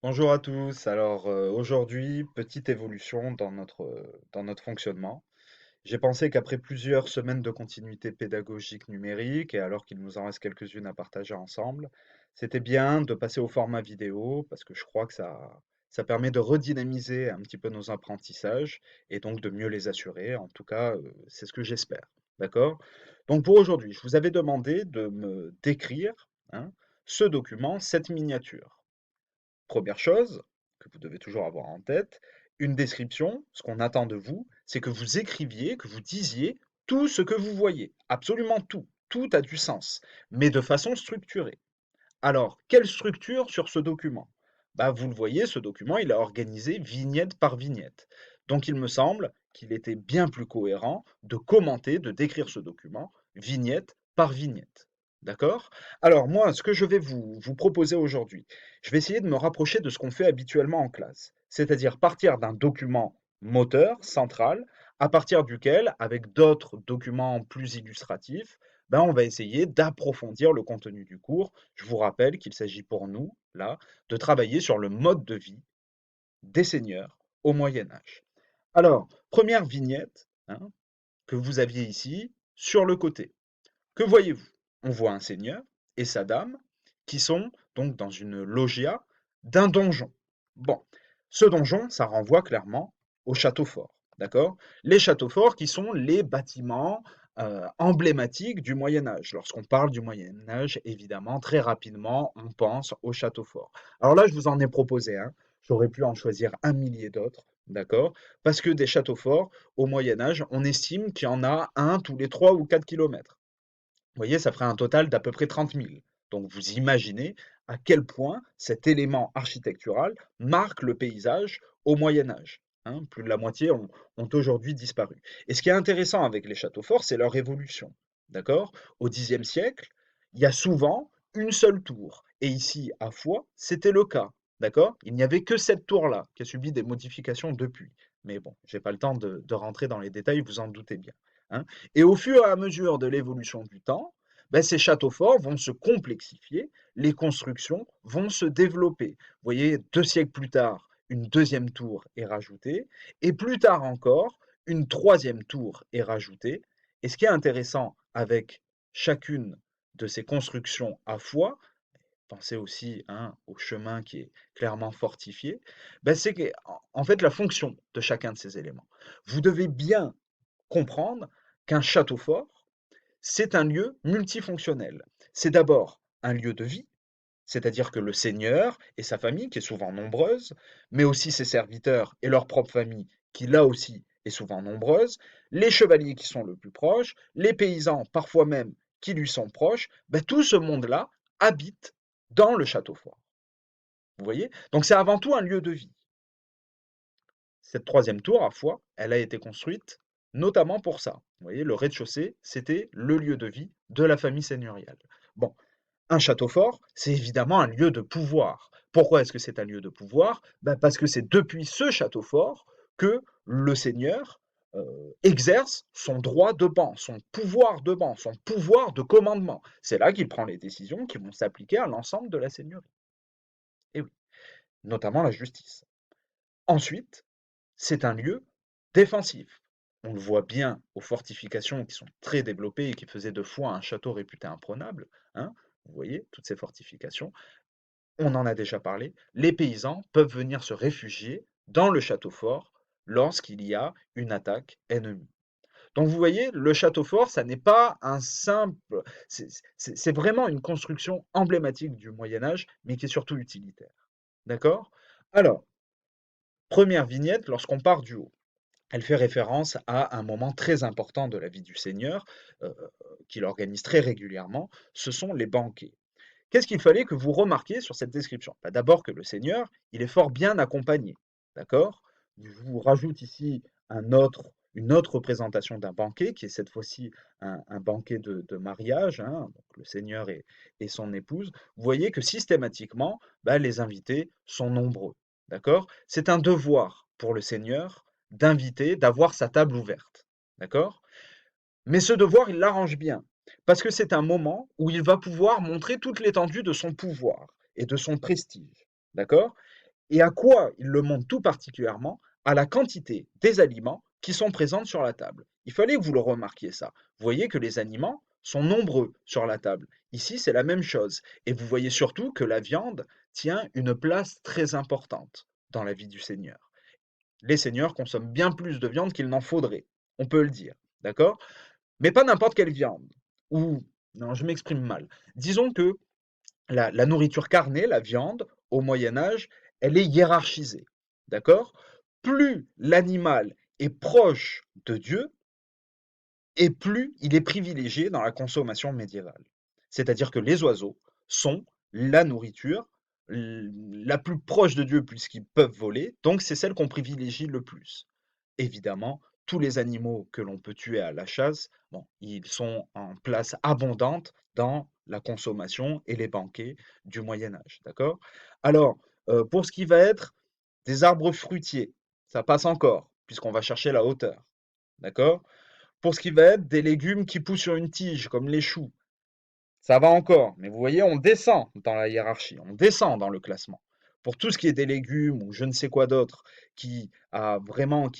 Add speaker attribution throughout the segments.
Speaker 1: Bonjour à tous. Alors aujourd'hui, petite évolution dans notre fonctionnement. J'ai pensé qu'après plusieurs semaines de continuité pédagogique numérique, et alors qu'il nous en reste quelques-unes à partager ensemble, c'était bien de passer au format vidéo parce que je crois que ça permet de redynamiser un petit peu nos apprentissages et donc de mieux les assurer. En tout cas, c'est ce que j'espère. D'accord? Donc pour aujourd'hui, je vous avais demandé de me décrire, hein, ce document, cette miniature. Première chose que vous devez toujours avoir en tête, une description, ce qu'on attend de vous, c'est que vous écriviez, que vous disiez tout ce que vous voyez, absolument tout. Tout a du sens, mais de façon structurée. Alors, quelle structure sur ce document? Bah, vous le voyez, ce document, il est organisé vignette par vignette. Donc, il me semble qu'il était bien plus cohérent de commenter, de décrire ce document vignette par vignette. D'accord? Alors, moi, ce que je vais vous proposer aujourd'hui, je vais essayer de me rapprocher de ce qu'on fait habituellement en classe, c'est-à-dire partir d'un document moteur, central, à partir duquel, avec d'autres documents plus illustratifs, ben, on va essayer d'approfondir le contenu du cours. Je vous rappelle qu'il s'agit pour nous, là, de travailler sur le mode de vie des seigneurs au Moyen Âge. Alors, première vignette, hein, que vous aviez ici, sur le côté. Que voyez-vous? On voit un seigneur et sa dame qui sont donc dans une loggia d'un donjon. Bon, ce donjon, ça renvoie clairement au château fort, d'accord? Les châteaux forts qui sont les bâtiments emblématiques du Moyen Âge. Lorsqu'on parle du Moyen Âge, évidemment, très rapidement, on pense au château fort. Alors là, je vous en ai proposé un. J'aurais pu en choisir un millier d'autres, d'accord? Parce que des châteaux forts, au Moyen Âge, on estime qu'il y en a un tous les 3 ou 4 kilomètres. Vous voyez, ça ferait un total d'à peu près 30 000. Donc vous imaginez à quel point cet élément architectural marque le paysage au Moyen Âge. Hein. Plus de la moitié ont aujourd'hui disparu. Et ce qui est intéressant avec les châteaux forts, c'est leur évolution. D'accord? Au Xe siècle, il y a souvent une seule tour. Et ici, à Foix, c'était le cas. D'accord? Il n'y avait que cette tour-là qui a subi des modifications depuis. Mais bon, j'ai pas le temps de rentrer dans les détails, vous en doutez bien. Hein. Et au fur et à mesure de l'évolution du temps, ben, ces châteaux forts vont se complexifier, les constructions vont se développer. Vous voyez, 2 siècles plus tard, une deuxième tour est rajoutée, et plus tard encore, une troisième tour est rajoutée. Et ce qui est intéressant avec chacune de ces constructions à fois, pensez aussi, hein, au chemin qui est clairement fortifié, ben, c'est en fait la fonction de chacun de ces éléments. Vous devez bien comprendre qu'un château fort, c'est un lieu multifonctionnel. C'est d'abord un lieu de vie, c'est-à-dire que le seigneur et sa famille, qui est souvent nombreuse, mais aussi ses serviteurs et leur propre famille, qui là aussi est souvent nombreuse, les chevaliers qui sont le plus proches, les paysans parfois même qui lui sont proches, ben, tout ce monde-là habite dans le château fort. Vous voyez? Donc c'est avant tout un lieu de vie. Cette troisième tour, à Foix, elle a été construite notamment pour ça. Vous voyez, le rez-de-chaussée, c'était le lieu de vie de la famille seigneuriale. Bon, un château fort, c'est évidemment un lieu de pouvoir. Pourquoi est-ce que c'est un lieu de pouvoir? Ben parce que c'est depuis ce château fort que le seigneur exerce son droit de ban, son pouvoir de commandement. C'est là qu'il prend les décisions qui vont s'appliquer à l'ensemble de la seigneurie. Et oui, notamment la justice. Ensuite, c'est un lieu défensif. On le voit bien aux fortifications qui sont très développées et qui faisaient de Foix un château réputé imprenable. Hein. Vous voyez, toutes ces fortifications. On en a déjà parlé. Les paysans peuvent venir se réfugier dans le château fort lorsqu'il y a une attaque ennemie. Donc vous voyez, le château fort, ça n'est pas un simple... C'est vraiment une construction emblématique du Moyen Âge, mais qui est surtout utilitaire. D'accord? Alors, première vignette, lorsqu'on part du haut. Elle fait référence à un moment très important de la vie du seigneur, qu'il organise très régulièrement, ce sont les banquets. Qu'est-ce qu'il fallait que vous remarquiez sur cette description? Bah, d'abord que le seigneur, il est fort bien accompagné, d'accord? Je vous rajoute ici une autre représentation d'un banquet, qui est cette fois-ci un banquet de mariage, hein, donc le seigneur et son épouse. Vous voyez que systématiquement, bah, les invités sont nombreux, d'accord? C'est un devoir pour le seigneur d'inviter, d'avoir sa table ouverte, d'accord? Mais ce devoir, il l'arrange bien, parce que c'est un moment où il va pouvoir montrer toute l'étendue de son pouvoir et de son prestige, d'accord? Et à quoi il le montre tout particulièrement? À la quantité des aliments qui sont présents sur la table. Il fallait que vous le remarquiez ça. Vous voyez que les aliments sont nombreux sur la table. Ici, c'est la même chose. Et vous voyez surtout que la viande tient une place très importante dans la vie du Seigneur. Les seigneurs consomment bien plus de viande qu'il n'en faudrait, on peut le dire, d'accord? Mais pas n'importe quelle viande. Ou, non, je m'exprime mal. Disons que la nourriture carnée, la viande, au Moyen Âge, elle est hiérarchisée. D'accord? Plus l'animal est proche de Dieu, et plus il est privilégié dans la consommation médiévale. C'est-à-dire que les oiseaux sont la nourriture la plus proche de Dieu puisqu'ils peuvent voler, donc c'est celle qu'on privilégie le plus. Évidemment, tous les animaux que l'on peut tuer à la chasse, bon, ils sont en place abondante dans la consommation et les banquets du Moyen Âge, d'accord? Alors, pour ce qui va être des arbres fruitiers, ça passe encore, puisqu'on va chercher la hauteur, d'accord? Pour ce qui va être des légumes qui poussent sur une tige, comme les choux, ça va encore, mais vous voyez, on descend dans la hiérarchie, on descend dans le classement. Pour tout ce qui est des légumes ou je ne sais quoi d'autre, qui a vraiment,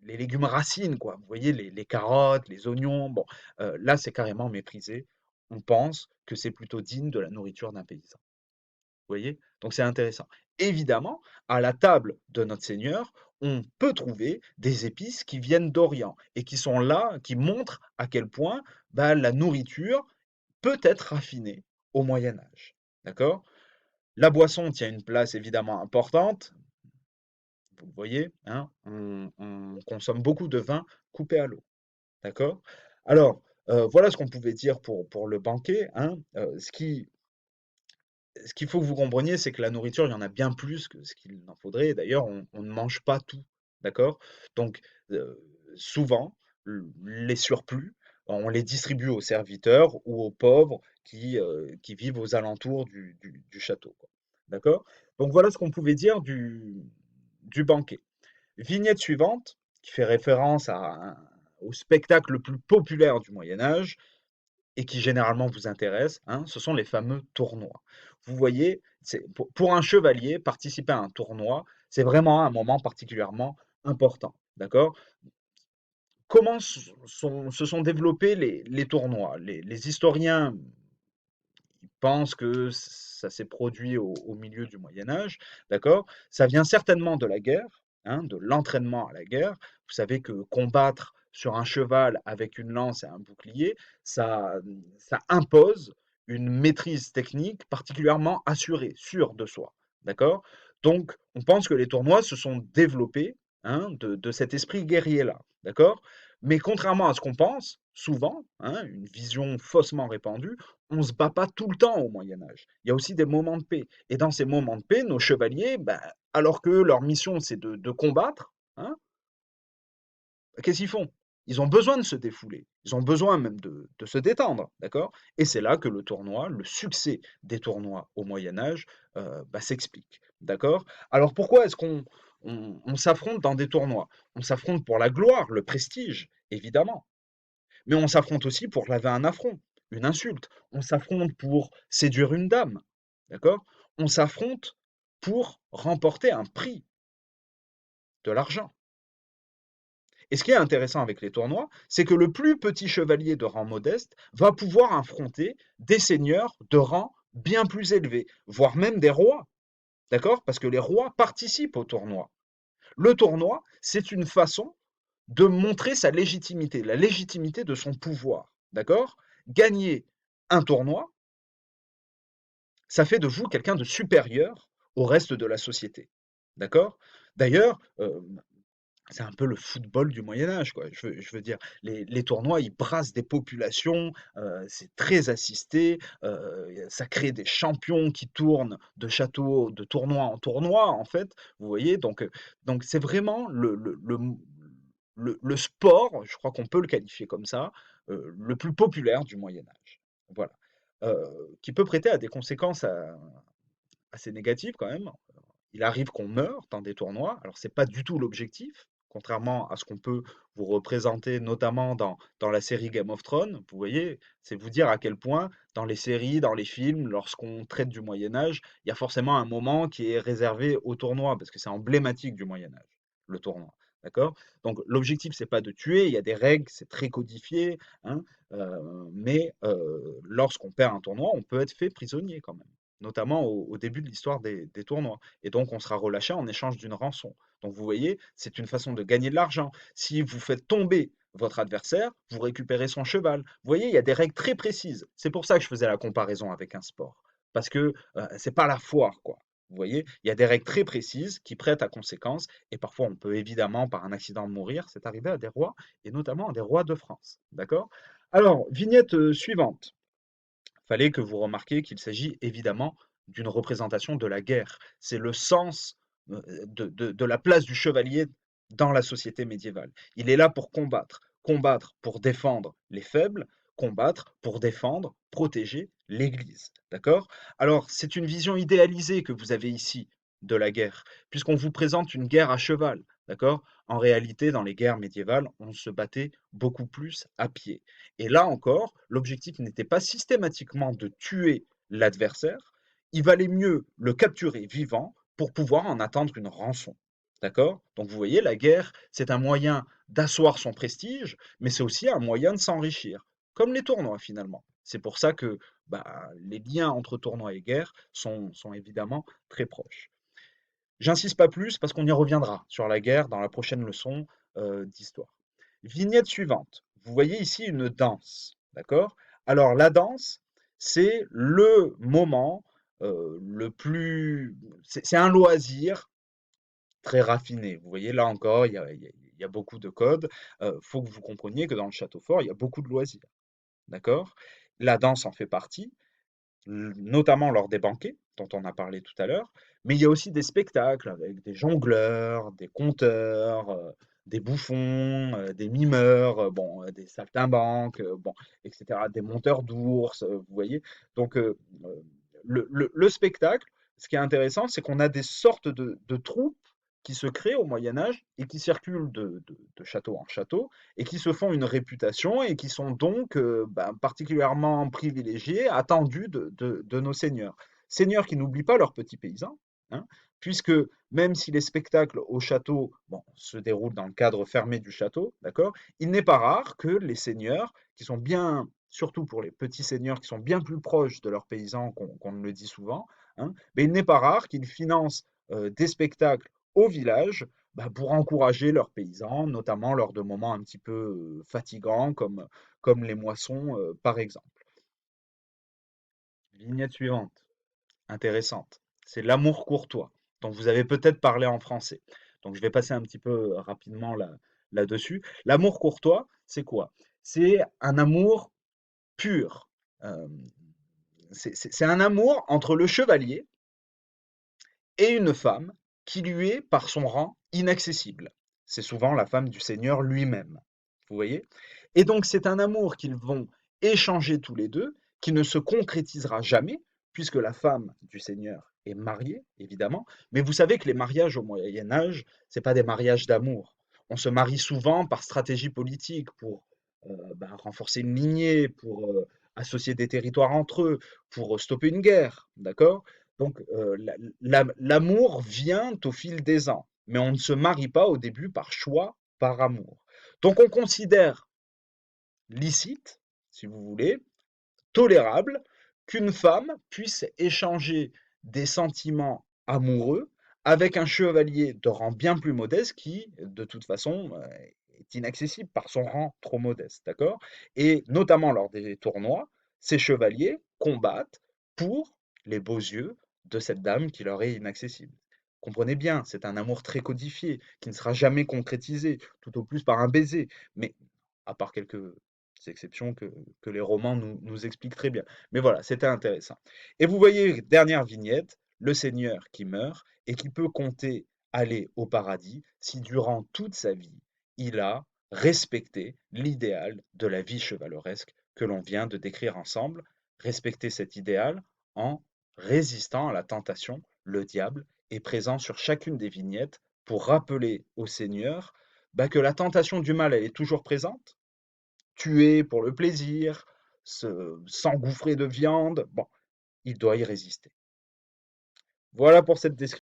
Speaker 1: les légumes racines, quoi. Vous voyez, les carottes, les oignons, bon, là, c'est carrément méprisé. On pense que c'est plutôt digne de la nourriture d'un paysan. Vous voyez? Donc c'est intéressant. Évidemment, à la table de notre Seigneur, on peut trouver des épices qui viennent d'Orient et qui sont là, qui montrent à quel point bah, la nourriture peut être raffinée au Moyen Âge. D'accord? La boisson tient une place évidemment importante, vous le voyez, hein, on consomme beaucoup de vin coupé à l'eau. D'accord? Alors, voilà ce qu'on pouvait dire pour le banquet. Hein. Ce qu'il faut que vous compreniez, c'est que la nourriture, il y en a bien plus que ce qu'il n'en faudrait. D'ailleurs, on ne mange pas tout, d'accord? Donc, souvent, les surplus, on les distribue aux serviteurs ou aux pauvres qui vivent aux alentours du château, quoi. D'accord? Donc voilà ce qu'on pouvait dire du banquet. Vignette suivante, qui fait référence au spectacle le plus populaire du Moyen Âge, et qui généralement vous intéresse, hein, ce sont les fameux tournois. Vous voyez, pour un chevalier, participer à un tournoi, c'est vraiment un moment particulièrement important. D'accord? Comment se sont développés les tournois? Les historiens pense que ça s'est produit au milieu du Moyen Âge, d'accord? Ça vient certainement de la guerre, hein, de l'entraînement à la guerre. Vous savez que combattre sur un cheval avec une lance et un bouclier, ça impose une maîtrise technique particulièrement assurée, sûre de soi, d'accord? Donc, on pense que les tournois se sont développés, hein, de cet esprit guerrier-là, d'accord? Mais contrairement à ce qu'on pense, souvent, hein, une vision faussement répandue, on ne se bat pas tout le temps au Moyen Âge. Il y a aussi des moments de paix. Et dans ces moments de paix, nos chevaliers, ben, alors que leur mission c'est de combattre, hein, qu'est-ce qu'ils font? Ils ont besoin de se défouler. Ils ont besoin même de se détendre, d'accord? Et c'est là que le tournoi, le succès des tournois au Moyen Âge, bah, s'explique, d'accord? Alors pourquoi est-ce qu'on s'affronte dans des tournois? On s'affronte pour la gloire, le prestige, évidemment. Mais on s'affronte aussi pour laver un affront, une insulte. On s'affronte pour séduire une dame, d'accord? On s'affronte pour remporter un prix, de l'argent. Et ce qui est intéressant avec les tournois, c'est que le plus petit chevalier de rang modeste va pouvoir affronter des seigneurs de rang bien plus élevé, voire même des rois, d'accord? Parce que les rois participent au tournoi. Le tournoi, c'est une façon de montrer sa légitimité, la légitimité de son pouvoir, d'accord? Gagner un tournoi, ça fait de vous quelqu'un de supérieur au reste de la société, d'accord? D'ailleurs, c'est un peu le football du Moyen Âge, quoi. Je veux dire, les tournois, ils brassent des populations, c'est très assisté, ça crée des champions qui tournent de château, de tournoi en tournoi, en fait, vous voyez? Donc c'est vraiment le sport, je crois qu'on peut le qualifier comme ça, le plus populaire du Moyen Âge. Voilà. Qui peut prêter à des conséquences assez négatives quand même. Il arrive qu'on meure dans des tournois, alors c'est pas du tout l'objectif, contrairement à ce qu'on peut vous représenter, notamment dans la série Game of Thrones. Vous voyez, c'est vous dire à quel point dans les séries, dans les films, lorsqu'on traite du Moyen Âge, il y a forcément un moment qui est réservé au tournoi, parce que c'est emblématique du Moyen Âge, le tournoi. D'accord? Donc l'objectif, c'est pas de tuer, il y a des règles, c'est très codifié, hein, mais lorsqu'on perd un tournoi, on peut être fait prisonnier quand même, notamment au début de l'histoire des tournois. Et donc on sera relâché en échange d'une rançon. Donc vous voyez, c'est une façon de gagner de l'argent. Si vous faites tomber votre adversaire, vous récupérez son cheval. Vous voyez, il y a des règles très précises. C'est pour ça que je faisais la comparaison avec un sport. Parce que c'est pas la foire, quoi. Vous voyez, il y a des règles très précises qui prêtent à conséquence, et parfois on peut évidemment, par un accident, mourir. C'est arrivé à des rois, et notamment à des rois de France. D'accord? Alors, vignette suivante. Fallait que vous remarquiez qu'il s'agit évidemment d'une représentation de la guerre. C'est le sens de la place du chevalier dans la société médiévale. Il est là pour combattre, combattre pour défendre les faibles, combattre pour défendre, protéger l'Église. D'accord? Alors, c'est une vision idéalisée que vous avez ici de la guerre, puisqu'on vous présente une guerre à cheval. D'accord? En réalité, dans les guerres médiévales, on se battait beaucoup plus à pied. Et là encore, l'objectif n'était pas systématiquement de tuer l'adversaire, il valait mieux le capturer vivant pour pouvoir en attendre une rançon. D'accord? Donc vous voyez, la guerre, c'est un moyen d'asseoir son prestige, mais c'est aussi un moyen de s'enrichir, comme les tournois finalement. C'est pour ça que les liens entre tournois et guerre sont évidemment très proches. J'insiste pas plus parce qu'on y reviendra sur la guerre dans la prochaine leçon d'histoire. Vignette suivante. Vous voyez ici une danse, d'accord? Alors la danse, c'est le moment le plus... C'est un loisir très raffiné. Vous voyez, là encore, il y a beaucoup de codes. Il faut que vous compreniez que dans le château fort, il y a beaucoup de loisirs, d'accord? La danse en fait partie notamment lors des banquets, dont on a parlé tout à l'heure, mais il y a aussi des spectacles avec des jongleurs, des conteurs, des bouffons, des mimeurs, bon, des saltimbanques, bon, etc., des monteurs d'ours, vous voyez. Donc, le spectacle, ce qui est intéressant, c'est qu'on a des sortes de troupes qui se créent au Moyen Âge et qui circulent de château en château et qui se font une réputation et qui sont donc particulièrement privilégiés, attendus de nos seigneurs. Seigneurs qui n'oublient pas leurs petits paysans, hein, puisque même si les spectacles au château se déroulent dans le cadre fermé du château, d'accord, il n'est pas rare que les seigneurs, qui sont bien, surtout pour les petits seigneurs qui sont bien plus proches de leurs paysans qu'on ne le dit souvent, hein, mais il n'est pas rare qu'ils financent des spectacles au village pour encourager leurs paysans, notamment lors de moments un petit peu fatigants comme les moissons par exemple. Vignette suivante, intéressante, c'est l'amour courtois, dont vous avez peut-être parlé en français. Donc je vais passer un petit peu rapidement là-dessus. L'amour courtois, c'est quoi? C'est un amour pur. Euh, c'est un amour entre le chevalier et une femme qui lui est, par son rang, inaccessible. C'est souvent la femme du seigneur lui-même. Vous voyez? Et donc c'est un amour qu'ils vont échanger tous les deux, qui ne se concrétisera jamais, puisque la femme du seigneur est mariée, évidemment. Mais vous savez que les mariages au Moyen Âge, c'est pas des mariages d'amour. On se marie souvent par stratégie politique, pour renforcer une lignée, pour associer des territoires entre eux, pour stopper une guerre, d'accord? Donc, l'amour vient au fil des ans, mais on ne se marie pas au début par choix, par amour. Donc, on considère licite, si vous voulez, tolérable, qu'une femme puisse échanger des sentiments amoureux avec un chevalier de rang bien plus modeste qui, de toute façon, est inaccessible par son rang trop modeste, d'accord? Et notamment lors des tournois, ces chevaliers combattent pour les beaux yeux de cette dame qui leur est inaccessible. Comprenez bien, c'est un amour très codifié, qui ne sera jamais concrétisé, tout au plus par un baiser, mais à part quelques exceptions que les romans nous expliquent très bien. Mais voilà, c'était intéressant. Et vous voyez, dernière vignette, le Seigneur qui meurt et qui peut compter aller au paradis si durant toute sa vie, il a respecté l'idéal de la vie chevaleresque que l'on vient de décrire ensemble, respecter cet idéal en résistant à la tentation, le diable est présent sur chacune des vignettes pour rappeler au Seigneur bah, que la tentation du mal, elle est toujours présente. Tuer pour le plaisir, s'engouffrer de viande, bon, il doit y résister. Voilà pour cette description.